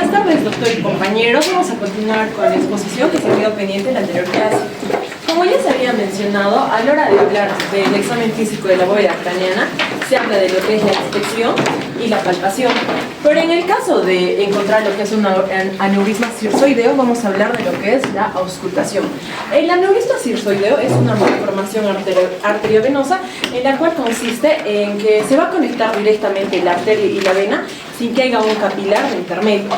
Buenas tardes, doctor y compañeros. Vamos a continuar con la exposición que se quedó pendiente en la anterior clase. Como ya se había mencionado, a la hora de hablar del examen físico de la bóveda craneana, se habla de lo que es la inspección y la palpación. Pero en el caso de encontrar lo que es un aneurisma circoideo, vamos a hablar de lo que es la auscultación. El aneurisma circoideo es una malformación arteriovenosa en la cual consiste en que se va a conectar directamente la arteria y la vena sin que haya un capilar de intermedio.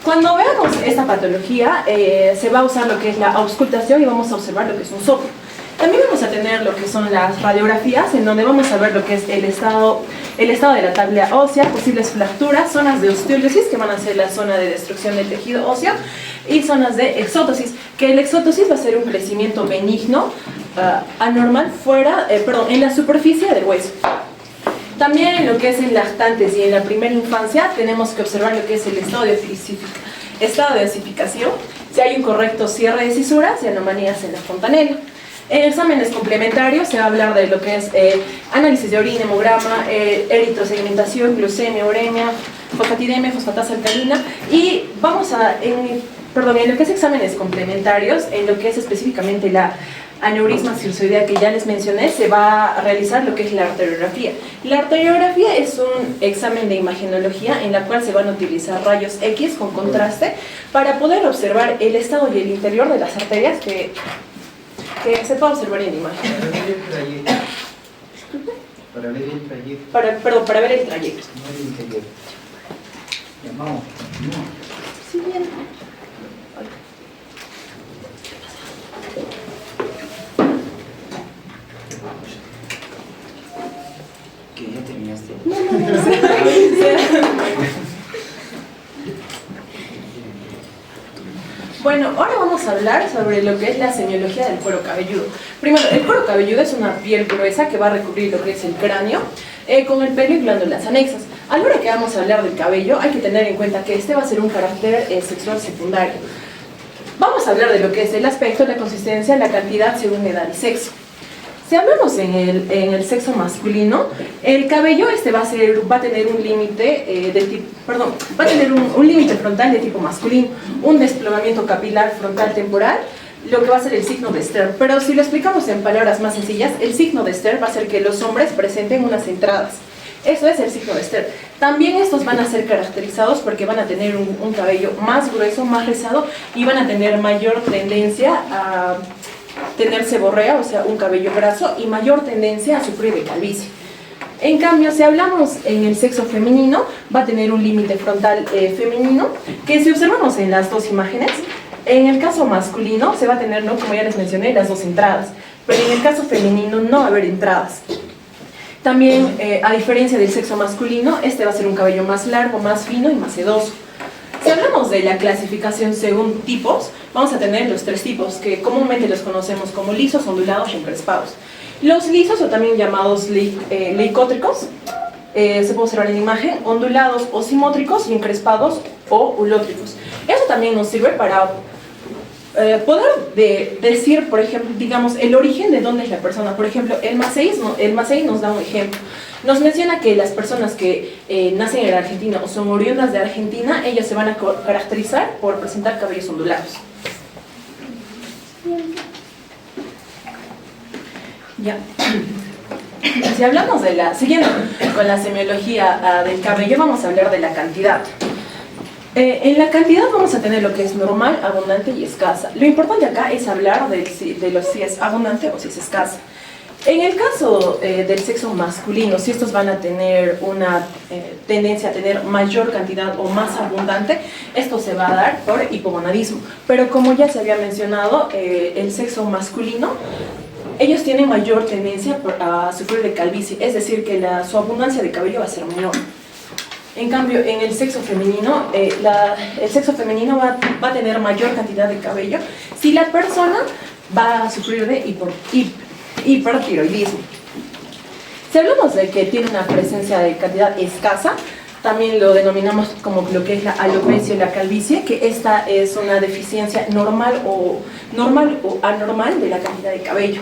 Cuando veamos esta patología, se va a usar lo que es la auscultación y vamos a observar lo que es un soplo. También vamos a tener lo que son las radiografías, en donde vamos a ver lo que es el estado de la tabla ósea, posibles fracturas, zonas de osteólisis, que van a ser la zona de destrucción del tejido óseo, y zonas de exótosis, que el exótosis va a ser un crecimiento benigno, anormal, en la superficie del hueso. También en lo que es en lactantes y en la primera infancia tenemos que observar lo que es el estado de osificación, si hay un correcto cierre de cisuras y anomalías en la fontanela. En exámenes complementarios se va a hablar de lo que es análisis de orina, hemograma, eritrosegmentación, glucemia, uremia, fosfatidemia, fosfatasa alcalina, y vamos a, en lo que es exámenes complementarios, en lo que es específicamente la aneurisma circoidea que ya les mencioné, se va a realizar lo que es la arteriografía. La arteriografía es un examen de imagenología en la cual se van a utilizar rayos X con contraste para poder observar el estado y el interior de las arterias que se puede observar en imagen. Para ver el trayecto. Para ver el trayecto. No el interior. Llamamos. Sí, bien. ¿Qué? ¿Ya terminaste? Bueno, ahora vamos a hablar sobre lo que es la semiología del cuero cabelludo. Primero, el cuero cabelludo es una piel gruesa que va a recubrir lo que es el cráneo con el pelo y glándulas anexas. A la hora que vamos a hablar del cabello, hay que tener en cuenta que este va a ser un carácter sexual secundario. Vamos a hablar de lo que es el aspecto, la consistencia, la cantidad según edad y sexo. Si hablamos en el sexo masculino, el cabello va a tener un límite un límite frontal de tipo masculino, un desplomamiento capilar frontal temporal, lo que va a ser el signo de Stern. Pero si lo explicamos en palabras más sencillas, el signo de Stern va a ser que los hombres presenten unas entradas. Eso es el signo de Stern. También estos van a ser caracterizados porque van a tener un cabello más grueso, más rizado, y van a tener mayor tendencia a tener seborrea, o sea, un cabello graso, y mayor tendencia a sufrir de calvicie. En cambio, si hablamos en el sexo femenino, va a tener un límite frontal femenino, que si observamos en las dos imágenes, en el caso masculino se va a tener, como ya les mencioné, las dos entradas, pero en el caso femenino no va a haber entradas. También, a diferencia del sexo masculino, este va a ser un cabello más largo, más fino y más sedoso. Si hablamos de la clasificación según tipos, vamos a tener los tres tipos, que comúnmente los conocemos como lisos, ondulados y encrespados. Los lisos, o también llamados leucótricos, se puede observar en la imagen, ondulados o simótricos y encrespados o ulótricos. Eso también nos sirve para poder decir, por ejemplo, digamos, el origen de dónde es la persona. Por ejemplo, el Massey nos da un ejemplo. Nos menciona que las personas que nacen en Argentina o son oriundas de Argentina, ellas se van a caracterizar por presentar cabellos ondulados. Ya. Si hablamos siguiendo con la semiología del cabello, vamos a hablar de la cantidad. En la cantidad vamos a tener lo que es normal, abundante y escasa. Lo importante acá es hablar de si es abundante o si es escasa. En el caso del sexo masculino, si estos van a tener una tendencia a tener mayor cantidad o más abundante, esto se va a dar por hipogonadismo. Pero como ya se había mencionado, el sexo masculino, ellos tienen mayor tendencia a sufrir de calvicie, es decir, que su abundancia de cabello va a ser menor. En cambio, en el sexo femenino, el sexo femenino va a tener mayor cantidad de cabello si la persona va a sufrir de hipertiroidismo. Si hablamos de que tiene una presencia de cantidad escasa, también lo denominamos como lo que es la alopecia y la calvicie, que esta es una deficiencia normal o anormal de la cantidad de cabello.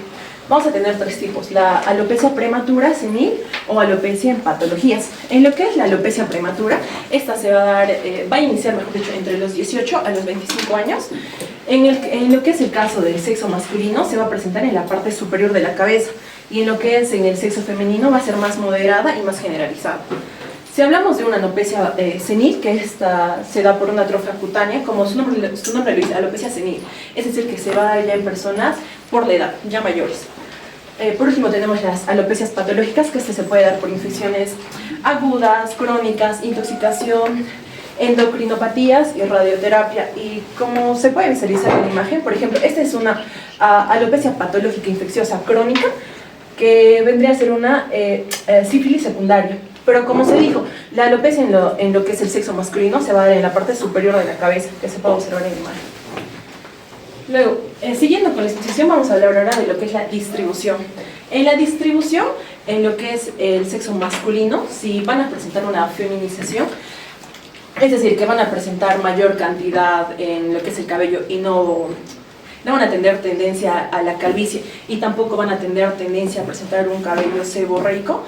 vamos a tener tres tipos: la alopecia prematura, senil o alopecia en patologías. En lo que es la alopecia prematura, esta se va a dar, va a iniciar, mejor dicho, entre los 18 a los 25 años. En lo que es el caso del sexo masculino, se va a presentar en la parte superior de la cabeza, y en lo que es en el sexo femenino va a ser más moderada y más generalizada. Si hablamos de una alopecia senil, que esta se da por una atrofia cutánea, como su nombre lo dice, alopecia senil, es decir, que se va a dar ya en personas por la edad, ya mayores. Por último tenemos las alopecias patológicas, que se puede dar por infecciones agudas, crónicas, intoxicación, endocrinopatías y radioterapia. Y como se puede visualizar en la imagen, por ejemplo, esta es una alopecia patológica infecciosa crónica, que vendría a ser una sífilis secundaria. Pero como se dijo, la alopecia en lo que es el sexo masculino se va a dar en la parte superior de la cabeza, que se puede observar en la imagen. Luego, siguiendo con la exposición, vamos a hablar ahora de lo que es la distribución. En la distribución, en lo que es el sexo masculino, si van a presentar una feminización, es decir, que van a presentar mayor cantidad en lo que es el cabello y no van a tener tendencia a la calvicie, y tampoco van a tener tendencia a presentar un cabello seborreico.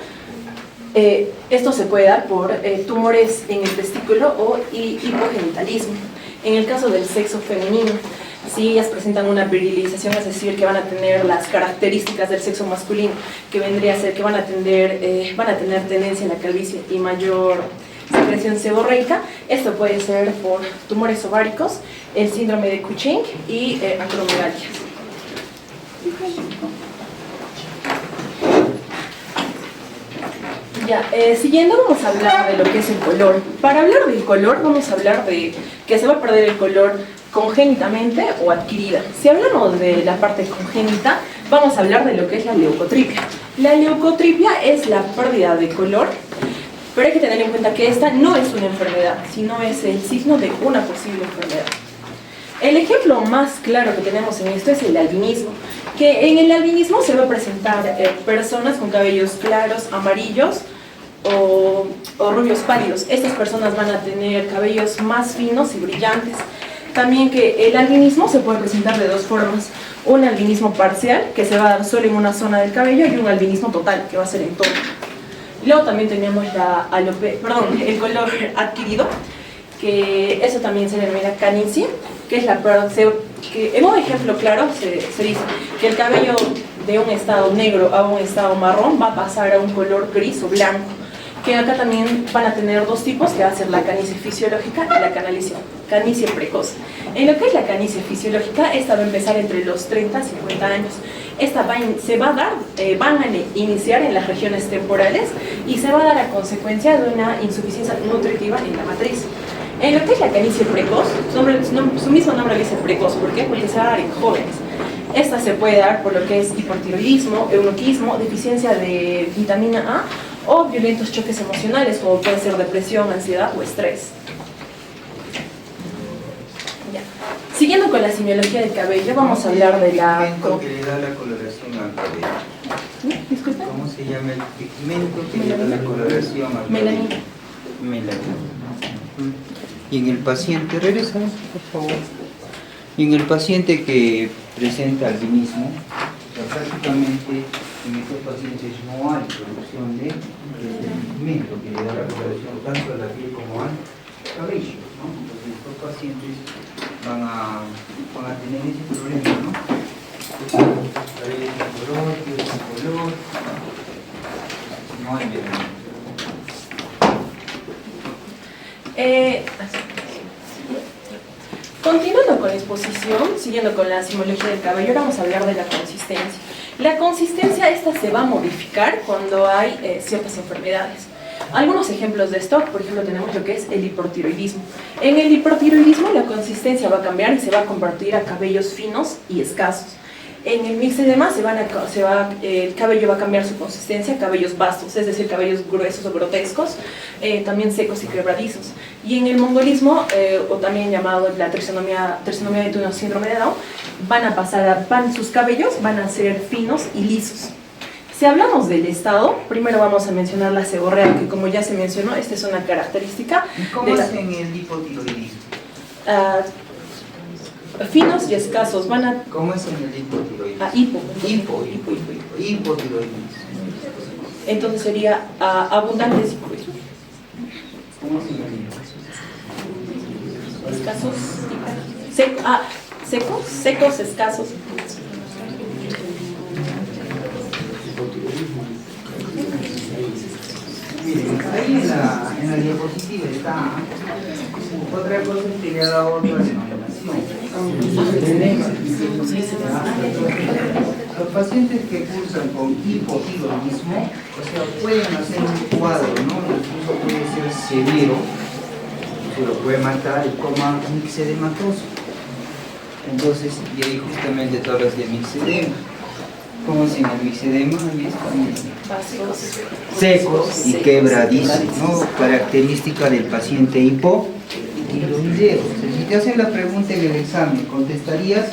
Esto se puede dar por tumores en el testículo o hipogenitalismo. En el caso del sexo femenino, si ellas presentan una virilización, es decir, que van a tener las características del sexo masculino, que vendría a ser que van a tener tendencia a la calvicie y mayor secreción seborreica, esto puede ser por tumores ováricos, el síndrome de Cushing y acromegalias. Ya, siguiendo, vamos a hablar de lo que es el color. Para hablar del color, vamos a hablar de que se va a perder el color congénitamente o adquirida. Si hablamos de la parte congénita, vamos a hablar de lo que es la leucotripia. La leucotripia es la pérdida de color, pero hay que tener en cuenta que esta no es una enfermedad, sino es el signo de una posible enfermedad. El ejemplo más claro que tenemos en esto es el albinismo, que en el albinismo se va a presentar personas con cabellos claros, amarillos o rubios pálidos. Estas personas van a tener cabellos más finos y brillantes. También que el albinismo se puede presentar de dos formas: un albinismo parcial, que se va a dar solo en una zona del cabello, y un albinismo total, que va a ser en todo. Luego también tenemos el color adquirido, que eso también se denomina canicie, que es que en un ejemplo claro se dice que el cabello de un estado negro a un estado marrón va a pasar a un color gris o blanco, que acá también van a tener dos tipos, que va a ser la canicie fisiológica y la canicie precoz. En lo que es la canicie fisiológica, esta va a empezar entre los 30 y 50 años. Esta van a iniciar en las regiones temporales y se va a dar a consecuencia de una insuficiencia nutritiva en la matriz. En lo que es la canicie precoz, su mismo nombre dice precoz. ¿Por qué? Porque se va a dar en jóvenes. Esta se puede dar por lo que es hipotiroidismo, eunuquismo, deficiencia de vitamina A o violentos choques emocionales, como puede ser depresión, ansiedad o estrés. Ya. Siguiendo con la semiología del cabello, vamos a hablar de la... Pigmento que le da la coloración al cabello. Disculpa. ¿Cómo se llama el pigmento que le da la coloración al cabello? Melanina. Melanina. Y en el paciente, regresa, por favor. Y en el paciente que presenta albinismo, prácticamente en estos pacientes no hay producción de este pigmento que le da la coloración tanto a la piel como al cabello, ¿no? Entonces estos pacientes van a tener ese problema, ¿no? Cabello sin color, piel sin color, no hay melanina. Continuando con la exposición, siguiendo con la simbología del cabello, ahora vamos a hablar de la consistencia. La consistencia esta se va a modificar cuando hay ciertas enfermedades. Algunos ejemplos de esto, por ejemplo, tenemos lo que es el hipertiroidismo. En el hipertiroidismo la consistencia va a cambiar y se va a convertir a cabellos finos y escasos. En el mixedema el cabello va a cambiar su consistencia a cabellos vastos, es decir, cabellos gruesos o grotescos, también secos y quebradizos. Y en el mongolismo, o también llamado la trisonomía de Turner, síndrome de Down, sus cabellos van a ser finos y lisos. Si hablamos del estado, primero vamos a mencionar la seborrea, que como ya se mencionó, esta es una característica. ¿Y cómo hacen el hipotiroidismo? finos y escasos van a... ¿Cómo es en el hipotiroidismo? Hipotiroidismo. Entonces sería abundantes y crudos. ¿Cómo se llama? Escasos, secos, escasos. Miren, ahí en la diapositiva está otra cosa que le ha dado otra denominación. Los pacientes que cursan con hipotiroidismo, o sea, pueden hacer un cuadro, ¿no? Incluso puede ser severo, se lo puede matar el coma mixedematoso. Entonces, y ahí justamente todas las de mixedema. Como si en el mixedema ahí están secos y quebradizos, ¿no? Característica del paciente hipotiroideo. Si te hacen la pregunta en el examen, ¿contestarías?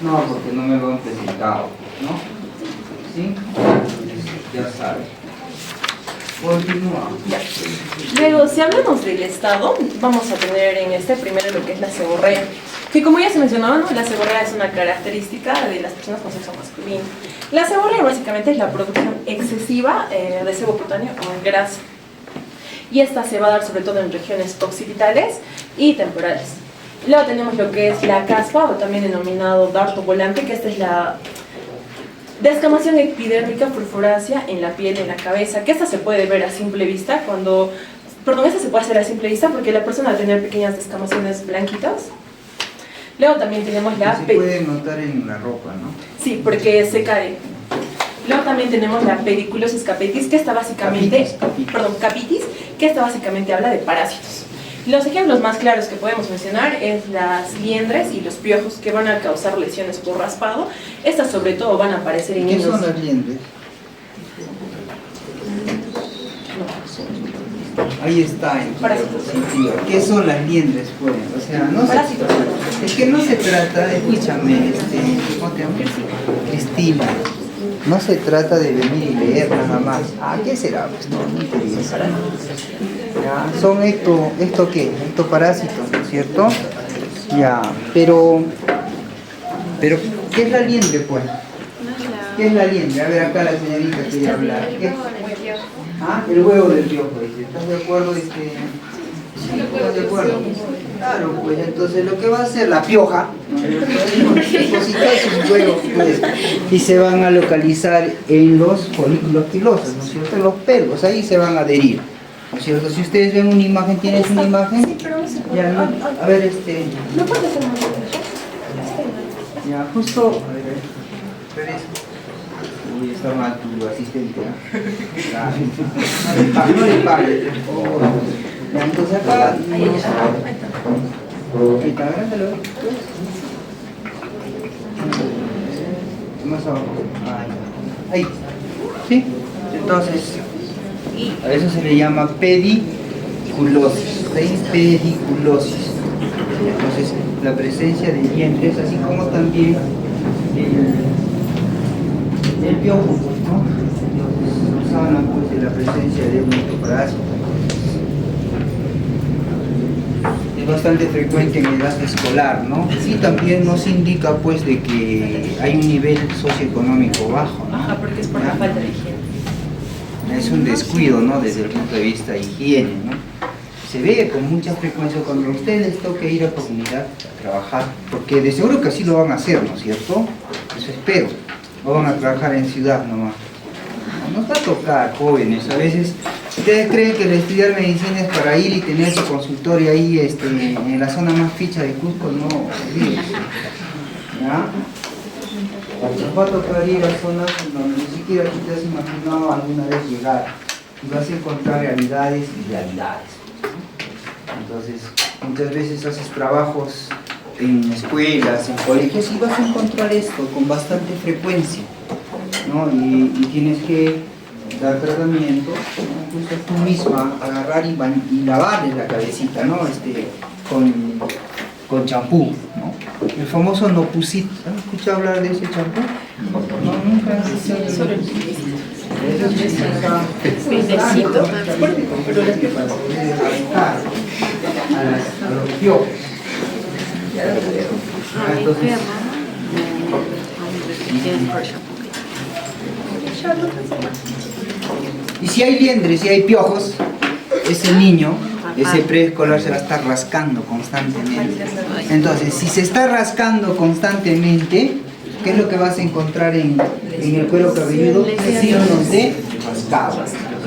No, porque no me lo han presentado, ¿no? ¿Sí? Ya sabes. Continuamos. Luego, si hablamos del estado, vamos a tener en este primero lo que es la seborrea, que como ya se mencionaba, ¿no? La seborrea es una característica de las personas con sexo masculino. La seborrea básicamente es la producción excesiva de sebo cutáneo o en grasa, y esta se va a dar sobre todo en regiones occipitales y temporales. Luego tenemos lo que es la caspa, o también denominado darto volante, que esta es la descamación epidérmica purpurácea en la piel, en la cabeza, que esta se puede ver a simple vista cuando... Perdón, esta se puede hacer a simple vista porque la persona al tener pequeñas descamaciones blanquitas. Luego también tenemos la... Se puede notar en la ropa, ¿no? Sí, porque se cae. Luego también tenemos la pediculosis capitis, que esta básicamente... capitis, que esta básicamente habla de parásitos. Los ejemplos más claros que podemos mencionar es las liendres y los piojos, que van a causar lesiones por raspado. Estas sobre todo van a aparecer en ¿Qué niños. son las liendres? Ahí está en tu diapositiva. ¿Qué son las liendres, pues? O sea, no Parásitos. es que no se trata, escúchame, ¿cómo te llamas? Cristina. No se trata de venir y leer nada más. Ah, ¿qué será? Pues no me interesa. Ya, son ¿esto qué? Ectoparásitos, ¿no es cierto? Ya, pero, ¿qué es la liendre, pues? ¿Qué es la liendre? A ver, acá la señorita quiere hablar. ¿Qué? Ah, el huevo del piojo, dice. ¿Estás de acuerdo? Sí, ¿estás de acuerdo? Claro, pues entonces lo que va a hacer la pioja, depositar sus huevos, pues, y se van a localizar en los folículos pilosos, ¿no es cierto? En los pelos, ahí se van a adherir, ¿no es cierto? Si ustedes ven una imagen, ¿tienes una imagen? Sí, pero no se puede. Ya, no, a ver, ¿No puede ser más? ya, justo, a ver, regresa. Uy, está mal tu asistente, ¿eh? No le pague. Ya, entonces acá... Ahí está, agrándalo. Más abajo. Ahí. ¿Sí? Entonces, a eso se le llama pediculosis. Pediculosis. Entonces, la presencia de dientes, así como también el piojo, ¿no? Nos hablan pues de la presencia de un ectoparásito. Es bastante frecuente en edad escolar, ¿no? Y también nos indica pues de que hay un nivel socioeconómico bajo, ¿no? Ajá, porque es por la falta de higiene. Es un descuido, ¿no? Desde el punto de vista de higiene, ¿no? Se ve con mucha frecuencia cuando a ustedes les toque ir a comunidad a trabajar, porque de seguro que así lo van a hacer, ¿no es cierto? Eso espero. No van a trabajar en ciudad nomás. Nos va a tocar, jóvenes, a veces ustedes creen que el estudiar medicina es para ir y tener su consultorio ahí en la zona más ficha de Cusco, no, olvídense. ¿Ya? Nos va a tocar ir a zonas donde ni siquiera tú te has imaginado alguna vez llegar y vas a encontrar realidades y realidades. Entonces, muchas veces haces trabajos en escuelas, en colegios y vas a encontrar esto con bastante frecuencia, ¿no? Y tienes que dar tratamiento, ¿no? Incluso tú misma agarrar y lavarle la cabecita, ¿no? Con champú, ¿no? El famoso Nopusit. ¿Has escuchado hablar de ese champú? No, nunca has escuchado de eso. A los piojos. Entonces, y si hay liendres, si hay piojos, ese niño, ese preescolar se va a estar rascando constantemente. Entonces, si se está rascando constantemente, ¿qué es lo que vas a encontrar en el cuero cabelludo? Lesiones de rascado,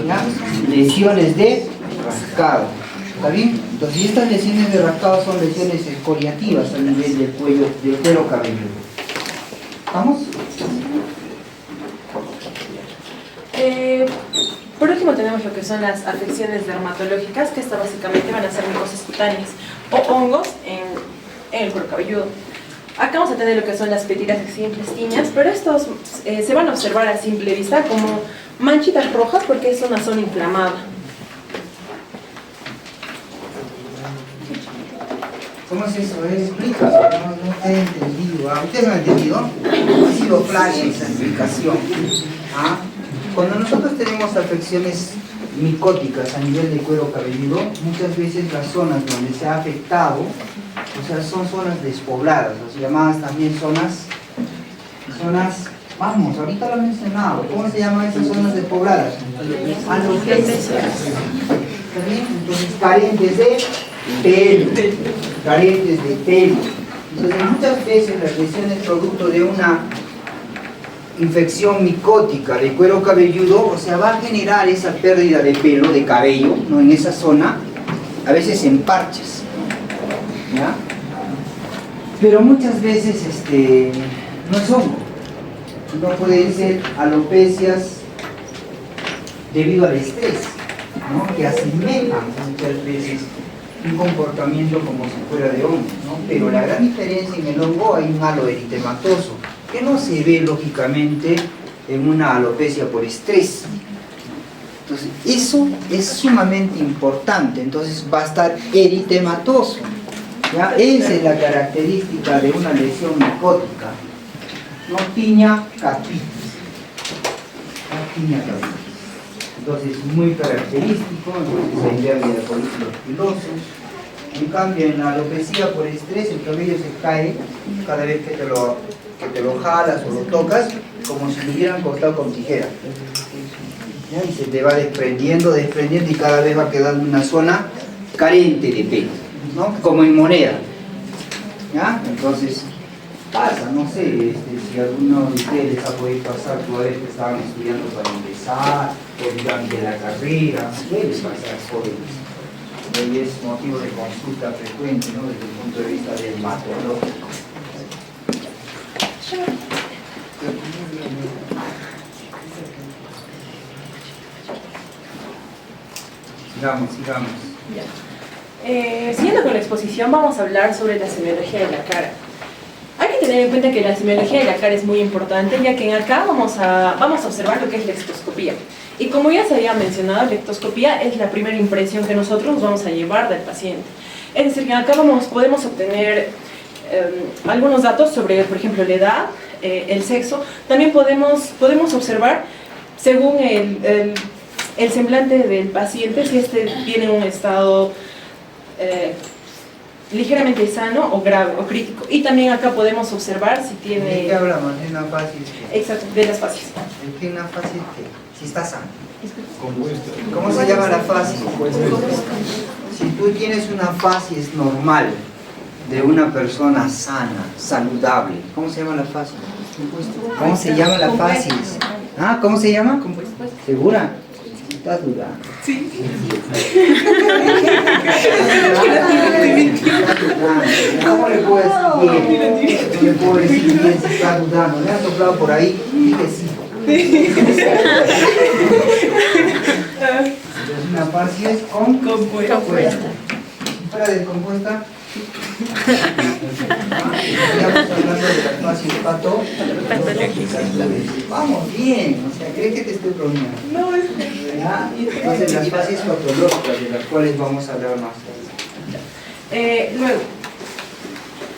¿ya? Lesiones de rascado, ¿está bien? Entonces, estas lesiones de rascado son lesiones escoriativas a nivel del cuello, del cuero cabelludo. ¿Vamos? Por último tenemos lo que son las afecciones dermatológicas, que estas básicamente van a ser micoses cutáneas o hongos en el cuero cabelludo. Acá vamos a tener lo que son las petiras exintestinas, pero estos se van a observar a simple vista como manchitas rojas porque es una zona inflamada. ¿Cómo es eso? Explica, no he entendido. ¿Ustedes lo han entendido? Ha sido flash esa explicación. ¿Ah? Cuando nosotros tenemos afecciones micóticas a nivel de cuero cabelludo, muchas veces las zonas donde se ha afectado, o sea, son zonas despobladas, o llamadas también zonas, vamos, ahorita lo he mencionado, ¿cómo se llaman esas zonas despobladas? Alopecias. ¿Está bien? Entonces, carentes de pelo. Entonces, muchas veces la lesión es producto de una infección micótica de cuero cabelludo, o sea, va a generar esa pérdida de pelo, de cabello, ¿no? En esa zona, a veces en parches, ¿ya? Pero muchas veces no es hongo, no pueden ser alopecias debido al estrés, ¿no? Que asemejan muchas veces un comportamiento como si fuera de hongo, ¿no? Pero la gran diferencia en el hongo, hay un halo eritematoso que no se ve lógicamente en una alopecia por estrés. Entonces, eso es sumamente importante. Entonces va a estar eritematoso, ¿ya? Esa es la característica de una lesión micótica, no piña capitis. Entonces, muy característico. Entonces, hay pérdida de folículos pilosos. En cambio, en la alopecia por estrés, el cabello se cae cada vez que te lo jalas o lo tocas, como si lo hubieran cortado con tijera. ¿Ya? Y se te va desprendiendo y cada vez va quedando una zona carente de pelo, ¿no? Como en moneda. ¿Ya? Entonces, pasa, no sé, si alguno de ustedes les ha podido pasar todavía que estaban estudiando para empezar, o durante la carrera, suele pasar jóvenes. Y es motivo de consulta frecuente, ¿no? Desde el punto de vista dermatológico. Sigamos. Siguiendo con la exposición, vamos a hablar sobre la semiología de la cara. Hay que tener en cuenta que la semiología de la cara es muy importante, ya que acá vamos a observar lo que es la ectoscopía. Y como ya se había mencionado, la ectoscopía es la primera impresión que nosotros nos vamos a llevar del paciente. Es decir, que acá podemos obtener algunos datos sobre, por ejemplo, la edad, el sexo. También podemos observar, según el semblante del paciente, si tiene un estado ligeramente sano o grave o crítico. Y también acá podemos observar si tiene... ¿De qué hablamos? ¿De una facies? Exacto, de las facies. ¿De qué una facies? Si está sano. ¿Cómo se llama la facies? Si tú tienes una facies normal de una persona sana, saludable, ¿cómo se llama la facies? ¿Cómo se llama la facies? Ah, ¿cómo se llama? ¿Segura? ¿Estás dudando? Sí. ¿Cómo le puedo decir bien? No le puedo decir bien si está dudando. ¿Le han soplado por ahí? Dije sí. Una facies compuesta. Fuera descompuesta. Estamos hablando de las facies patológicas. Vamos bien, o sea, ¿crees que te estoy bromeando? No, es ¿Ya? Entonces las facies patológicas de las cuales vamos a hablar más tarde. Luego,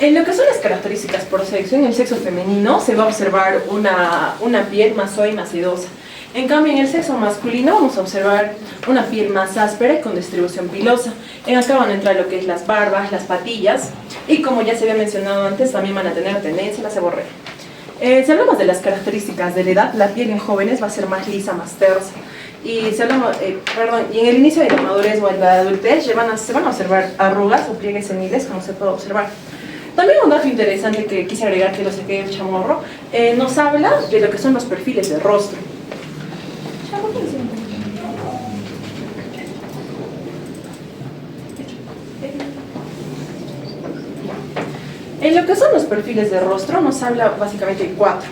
en lo que son las características por sexo, en el sexo femenino se va a observar una piel más suave y más sedosa. En cambio, en el sexo masculino vamos a observar una piel más áspera y con distribución pilosa. En acá van a entrar lo que es las barbas, las patillas, y como ya se había mencionado antes, también van a tener tendencia a la seborrea. Si hablamos de las características de la edad, la piel en jóvenes va a ser más lisa, más tersa. Y si hablamos, y en el inicio de la madurez o en la adultez se van a observar arrugas o pliegues seniles, como se puede observar. También un dato interesante que quise agregar, que lo saqué del Chamorro, nos habla de lo que son los perfiles de rostro. En lo que son los perfiles de rostro nos habla básicamente de 4.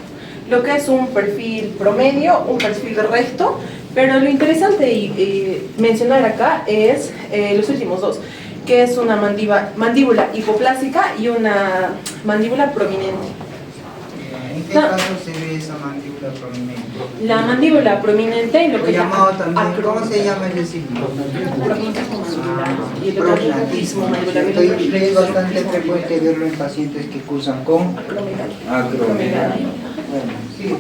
Lo que es un perfil promedio, un perfil recto, pero lo interesante mencionar acá es los últimos 2, que es una mandíbula hipoplásica y una mandíbula prominente. ¿En qué caso se ve esa mandíbula prominente? La mandíbula prominente y lo que llamado también, ¿cómo se llama ese signo? Prognatismo mandibular y el prognatismo mandibular. Es bastante frecuente verlo en pacientes que cursan con acromegalia. Bueno, sí.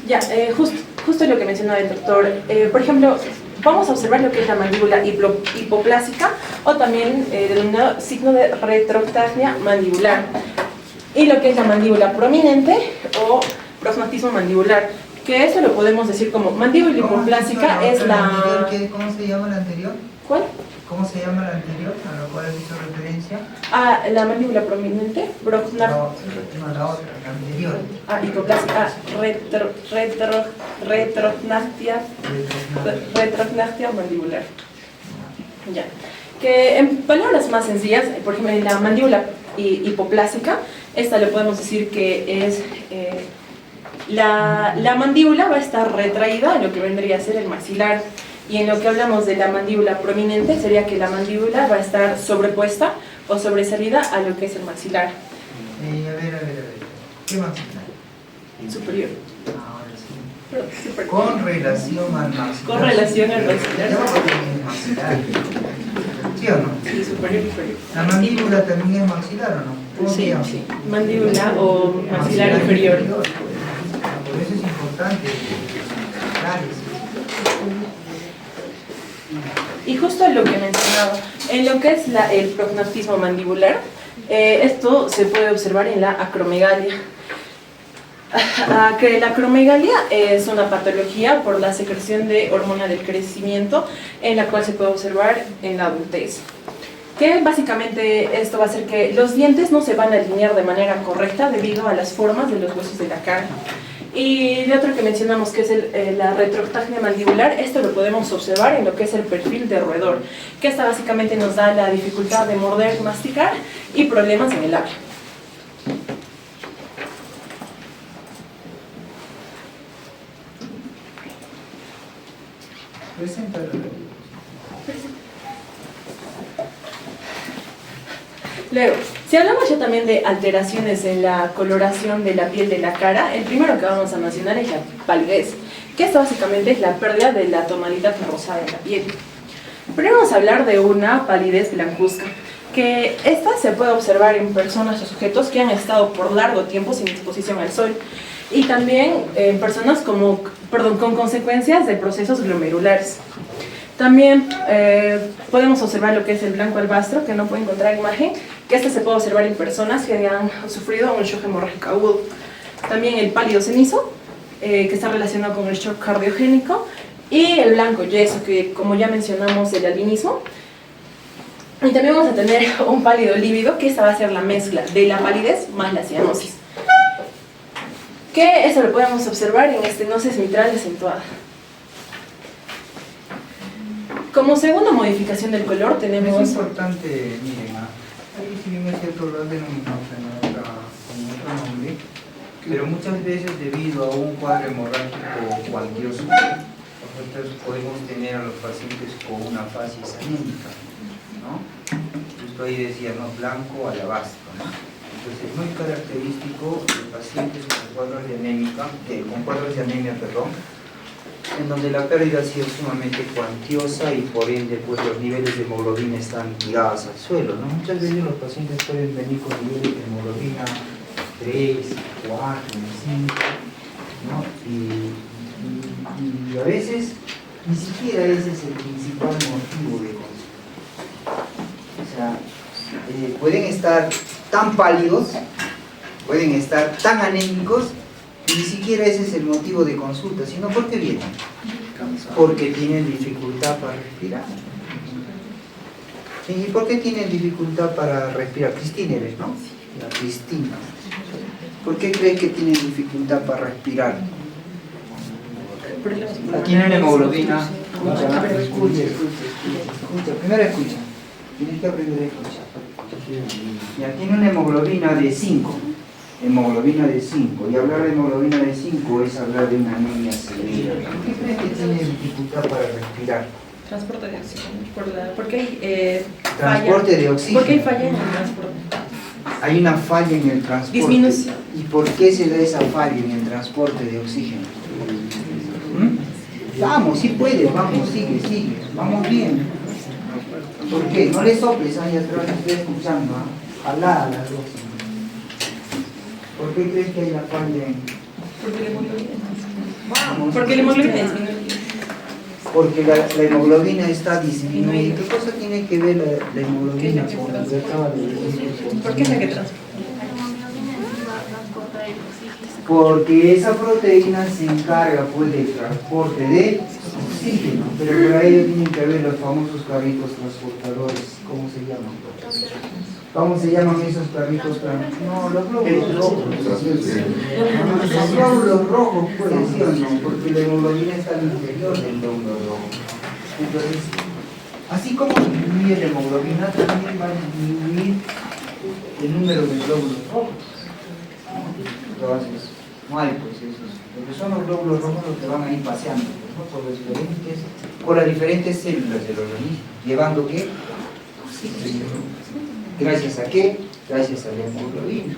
Ya, justo lo que mencionaba el doctor. Por ejemplo, vamos a observar lo que es la mandíbula hipoplásica o también denominado signo de retroctagnia mandibular, y lo que es la mandíbula prominente o prognatismo mandibular, que eso lo podemos decir como mandíbula hipoplásica es la... ¿Cómo se llama la anterior? ¿Cuál? ¿Cómo se llama la anterior a la cual hizo referencia? La mandíbula prominente, No, la otra, la anterior. hipoplásica, retrognatia mandibular. Ya. Que en palabras más sencillas, por ejemplo, en la mandíbula hipoplásica, esta le podemos decir que es la mandíbula va a estar retraída a lo que vendría a ser el maxilar. Y en lo que hablamos de la mandíbula prominente, sería que la mandíbula va a estar sobrepuesta o sobresalida a lo que es el maxilar. A ver. ¿Qué maxilar? Superior. Ahora sí. Con relación al maxilar. Con relación al maxilar. ¿Sí o no? Sí, superior y inferior. ¿La mandíbula también es maxilar o no? ¿Cómo se llama? Sí. Mandíbula o maxilar inferior. Por eso es importante. Y justo lo que mencionaba, en lo que es el prognatismo mandibular, esto se puede observar en la acromegalia. Que la acromegalia es una patología por la secreción de hormona del crecimiento, en la cual se puede observar en la adultez. Que básicamente esto va a hacer que los dientes no se van a alinear de manera correcta debido a las formas de los huesos de la cara. Y el otro que mencionamos, que es la retroctagnia mandibular, esto lo podemos observar en lo que es el perfil de roedor, que esta básicamente nos da la dificultad de morder, masticar y problemas en el labio. Preséntalo. Luego, si hablamos ya también de alteraciones en la coloración de la piel de la cara, el primero que vamos a mencionar es la palidez, que esto básicamente es la pérdida de la tonalidad rosada de la piel. Primero vamos a hablar de una palidez blancuzca, que esta se puede observar en personas o sujetos que han estado por largo tiempo sin exposición al sol, y también en personas con consecuencias de procesos glomerulares. También podemos observar lo que es el blanco albastro, que no puedo encontrar imagen, que este se puede observar en personas que han sufrido un shock hemorrágico agudo. También el pálido cenizo, que está relacionado con el shock cardiogénico, y el blanco yeso, que como ya mencionamos, el albinismo. Y también vamos a tener un pálido lívido, que esta va a ser la mezcla de la palidez más la cianosis. Que eso lo podemos observar en estenosis mitral acentuada. Como segunda modificación del color tenemos... Es importante, miren, ahí si bien es cierto lo han denominado con otro nombre, pero muchas veces debido a un cuadro hemorrágico cuantioso, nosotros podemos tener a los pacientes con una facies anémica, ¿no? Justo ahí decía, ¿no? Blanco alabastro, ¿no? Entonces es muy característico de pacientes con cuadros de anemia, en donde la pérdida ha sido sumamente cuantiosa y por ende pues los niveles de hemoglobina están tirados al suelo, ¿no? Muchas veces los pacientes pueden venir con niveles de hemoglobina 3, 4, 5, ¿no? Y a veces ni siquiera ese es el principal motivo de consulta. O sea, pueden estar tan pálidos, pueden estar tan anémicos, y ni siquiera ese es el motivo de consulta, sino ¿por qué vienen? Porque tienen dificultad para respirar. ¿Y por qué tienen dificultad para respirar? Cristina eres, ¿no? La Cristina. ¿Por qué crees que tienen dificultad para respirar? Tienen hemoglobina. Escucha. Primero escucha. Tienes que aprender a escuchar. Ya tiene una hemoglobina de 5. Hemoglobina de 5. Y hablar de hemoglobina de 5 es hablar de una anemia severa. ¿Por qué crees que tiene dificultad para respirar? Transporte de oxígeno. ¿Por qué hay Transporte de oxígeno. ¿Por qué hay falla en el transporte? Hay una falla en el transporte. Disminución. ¿Y por qué se da esa falla en el transporte de oxígeno? Vamos, sí puedes, vamos, sigue. Vamos bien. ¿Por qué? No le soples ahí atrás, estoy escuchando. Habla a las dos. ¿Por qué crees que hay la falla en...? Porque la hemoglobina. Vamos. Porque la hemoglobina disminuye. Porque la hemoglobina está disminuida. ¿Qué cosa tiene que ver la hemoglobina ¿Qué es lo con que lo que acaba de decir? ¿Por qué es la que transporta? Porque esa proteína se encarga pues del transporte de oxígeno, pero para ello tienen que haber los famosos carritos transportadores. ¿Cómo se llaman? ¿Cómo se llaman esos carritos transportadores? No, los glóbulos rojos. Los glóbulos rojos, pues, ¿sí o no? Porque la hemoglobina está al interior del glóbulo rojo. Entonces, así como disminuye la hemoglobina, también va a disminuir el número de glóbulos rojos. Entonces, no hay pues esos. Lo que son los glóbulos rojos los que van a ir paseando, ¿no? por las diferentes células del organismo, llevando ¿qué? Oxígeno. ¿Gracias a qué? Gracias a la hemoglobina.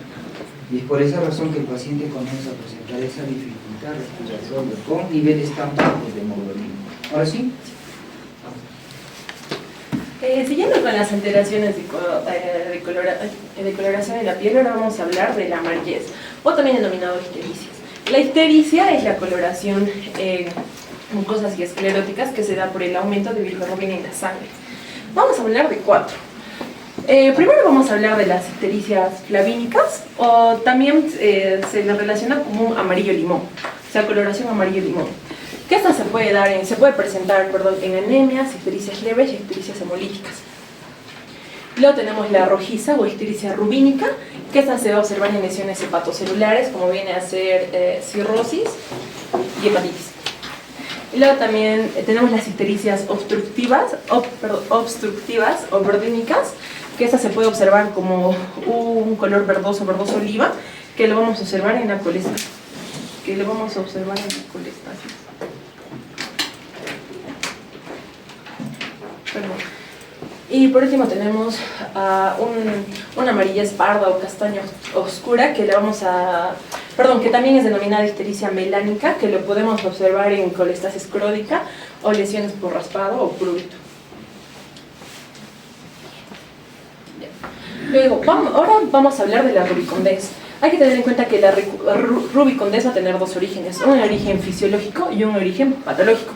Y es por esa razón que el paciente comienza a presentar esa dificultad respiratoria con niveles tan bajos de hemoglobina. ¿Ahora sí? Siguiendo con las alteraciones de coloración de la piel, ahora vamos a hablar de la amarillez, o también denominado ictericia. La ictericia es la coloración mucosas y escleróticas que se da por el aumento de bilirrubina en la sangre. Vamos a hablar de 4. Primero vamos a hablar de las ictericias flavínicas, o también se le relaciona como un amarillo limón, o sea, coloración amarillo limón. Que esta se puede presentar en anemias, ictericias leves y ictericias hemolíticas. Luego tenemos la rojiza o ictericia rubínica, que esta se va a observar en lesiones hepatocelulares, como viene a ser cirrosis y hepatitis. Y luego también tenemos las ictericias obstructivas o verdínicas, que esta se puede observar como un color verdoso oliva, que lo vamos a observar en la colestasis. Y por último tenemos una amarillez parda o castaño oscura que que también es denominada ictericia melánica, que lo podemos observar en colestasis crónica o lesiones por raspado o prurito. Luego, ahora vamos a hablar de la rubicondez. Hay que tener en cuenta que la rubicondez va a tener 2 orígenes, un origen fisiológico y un origen patológico.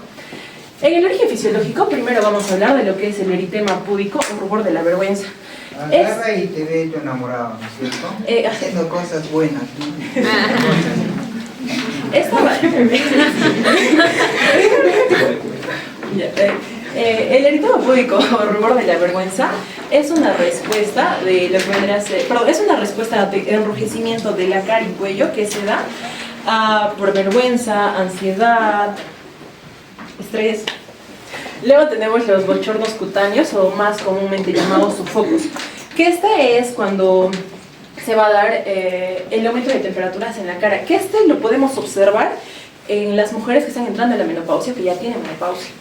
En el origen fisiológico, primero vamos a hablar de lo que es el eritema púdico o rubor de la vergüenza. Agarra y te ve tu enamorado, ¿no es cierto? Haciendo cosas buenas. El eritema púdico o rubor de la vergüenza es una respuesta de lo que vendría a ser, es una respuesta de enrojecimiento de la cara y cuello que se da por vergüenza, ansiedad, estrés. Luego tenemos los bochornos cutáneos, o más comúnmente llamados sofocos, que es cuando se va a dar el aumento de temperaturas en la cara, que lo podemos observar en las mujeres que están entrando en la menopausia, que ya tienen menopausia.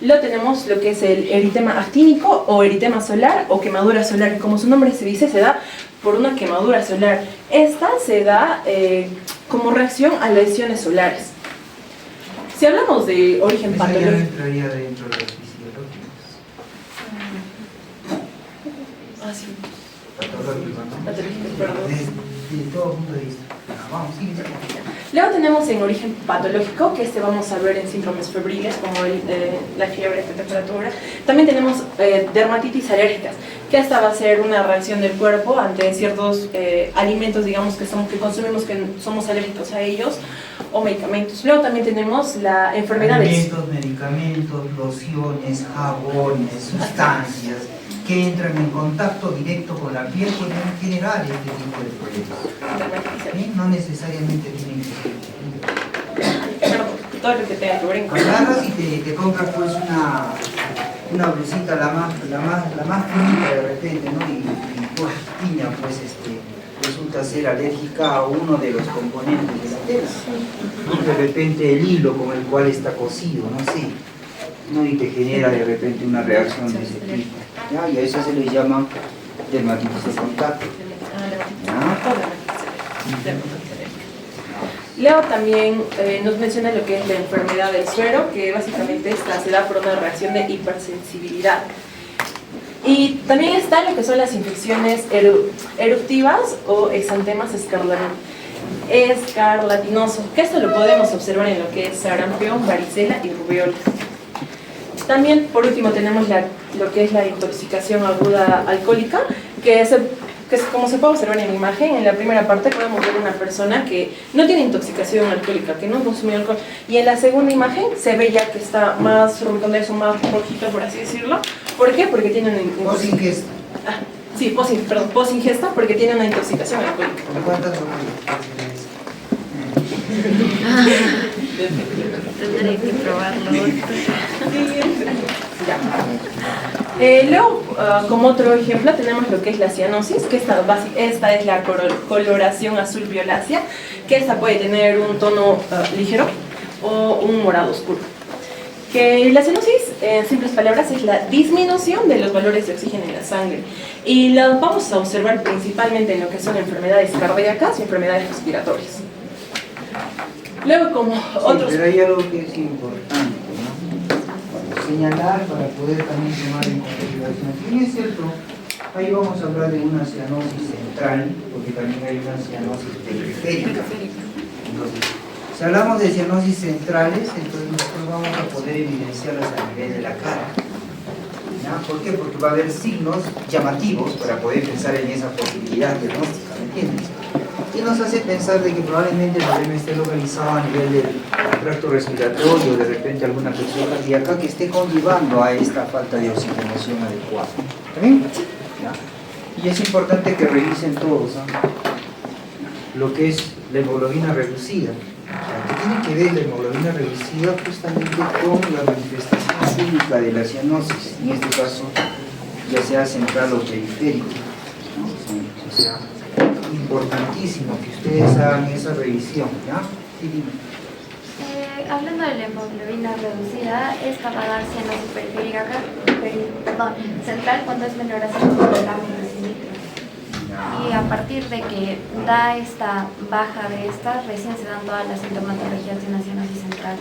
Luego tenemos lo que es el eritema actínico o eritema solar o quemadura solar, que como su nombre se dice, se da por una quemadura solar. Esta se da como reacción a lesiones solares. Si hablamos de origen patológico... Eso ya entraría dentro de los fisiológicos. Sí. Patológicos, ¿no? Patológicos, perdón. Desde todo punto de vista. Vamos, sí. Luego tenemos en origen patológico, que vamos a ver en síndromes febriles, como la fiebre, la temperatura. También tenemos dermatitis alérgicas, que esta va a ser una reacción del cuerpo ante ciertos alimentos, digamos, que consumimos, que somos alérgicos a ellos, o medicamentos. Luego también tenemos la enfermedad del... Medicamentos, lociones, jabones, sustancias que entran en contacto directo con la piel pueden generar este tipo de problemas. ¿Sí? No necesariamente tienen que ser. Todo lo que tenga que ver en agarras y te compras pues una blusita la más finita de repente, ¿no? Y pues piña, pues resulta ser alérgica a uno de los componentes de la tela, ¿no? De repente el hilo con el cual está cosido, no sé, ¿no? Y te genera de repente una reacción de ese tipo, ¿ya? Y a eso se le llama dermatitis de contacto, ¿ya? Luego también nos menciona lo que es la enfermedad del suero, que básicamente esta se da por una reacción de hipersensibilidad. Y también está lo que son las infecciones eruptivas o exantemas escarlatinosos, que esto lo podemos observar en lo que es sarampión, varicela y rubiola. También, por último, tenemos lo que es la intoxicación aguda alcohólica, que como se puede observar en la imagen, en la primera parte podemos ver una persona que no tiene intoxicación alcohólica, que no consumió alcohol, y en la segunda imagen se ve ya que está más rubicondeso, más rojito, por así decirlo. ¿Por qué? Porque tiene una Posingesta. Sí, posingesta, porque tiene una intoxicación alcohólica. ¿Cuántas Tendré que probarlo. Luego, como otro ejemplo, tenemos lo que es la cianosis, que esta es la coloración azul violácea, que esta puede tener un tono ligero o un morado oscuro. Que la cianosis, en simples palabras, es la disminución de los valores de oxígeno en la sangre, y la vamos a observar principalmente en lo que son enfermedades cardíacas y enfermedades respiratorias. Luego, como otros... Pero hay algo que es importante, ¿no? Señalar para poder también tomar en consideración. Y es cierto, ahí vamos a hablar de una cianosis central, porque también hay una cianosis periférica. Entonces, si hablamos de cianosis centrales, entonces nosotros vamos a poder evidenciarlas a nivel de la cara. ¿Ya? ¿Por qué? Porque va a haber signos llamativos para poder pensar en esa posibilidad diagnóstica, ¿me entiendes? Y nos hace pensar de que probablemente el problema esté localizado a nivel del tracto respiratorio, de repente alguna presión cardíaca que esté conllevando a esta falta de oxigenación adecuada. ¿Está bien? ¿Ya? Y es importante que revisen todos, ¿no? Lo que es la hemoglobina reducida. ¿Qué tiene que ver la hemoglobina reducida? Justamente con la manifestación clínica de la cianosis, en este caso ya sea central o periférica, ¿no? O sea, importantísimo que ustedes hagan esa revisión, ¿ya? Sí, dime. Hablando de la hemoglobina reducida, esta va a dar cianosis periférica, central cuando es menor a 5 gramos de cilindro. Y a partir de que da esta baja de esta, recién se dan todas las sintomatologías de una cianosis central.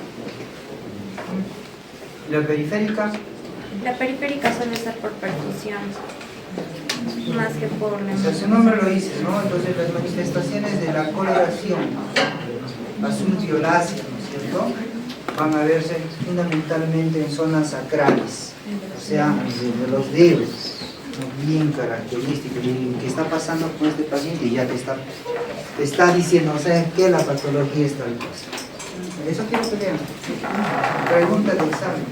¿La periférica? La periférica suele ser por perfusión, más que por la... O sea, su nombre lo dice, ¿no? Entonces las manifestaciones de la coloración azul violácea, ¿no es cierto?, van a verse fundamentalmente en zonas sacrales, o sea, de los dedos, ¿no? Bien característico. Y ¿qué está pasando con este paciente? Ya te está diciendo, o sea, que la patología es tal cosa. Eso quiero que vean. Pregunta de examen.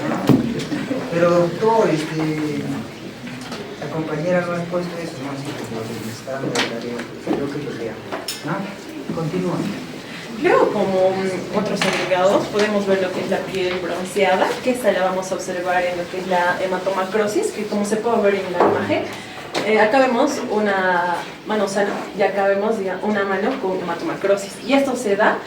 ¿No? Pero doctor, la compañera no ha puesto eso, no, sí, pero está en la tarea, creo que lo vean. ¿No? Continúa. Luego, como otros agregados, podemos ver lo que es la piel bronceada, que esta la vamos a observar en lo que es la hematomacrosis, que como se puede ver en la imagen, acá vemos una mano sana y acá vemos una mano con hematomacrosis. Y esto se da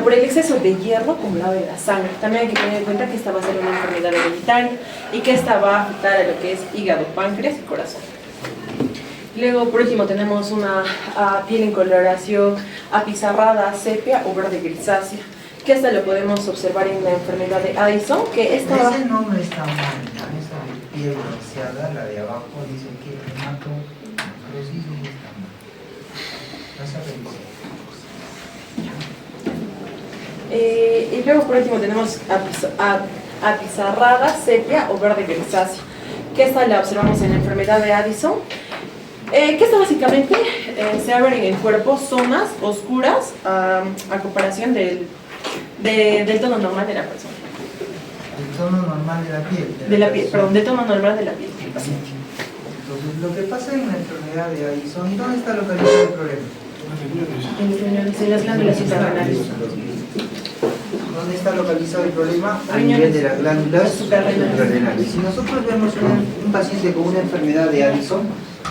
por el exceso de hierro acumulado en la sangre. También hay que tener en cuenta que esta va a ser una enfermedad hereditaria y que esta va a afectar a lo que es hígado, páncreas y corazón. Luego, por último, tenemos una piel en coloración apizarrada, sepia o verde grisácea, que esta lo podemos observar en la enfermedad de Addison, que esta va... Ese nombre está mal, ¿no? Esa de piel bronceada, la de abajo, dice que hematomacrosis está mal. Vas a revisar. Y luego por último tenemos apizarrada, sepia o verde grisácea, que esta la observamos en la enfermedad de Addison, que esta básicamente se abren en el cuerpo zonas oscuras a comparación del tono normal de la persona. El tono normal de la piel. Del tono normal de la piel del paciente. Entonces, lo que pasa en la enfermedad de Addison, ¿dónde está localizado el problema? En las glándulas suprarrenales. ¿Dónde está localizado el problema? A nivel de las glándulas suprarrenales. Si nosotros vemos un paciente con una enfermedad de Addison,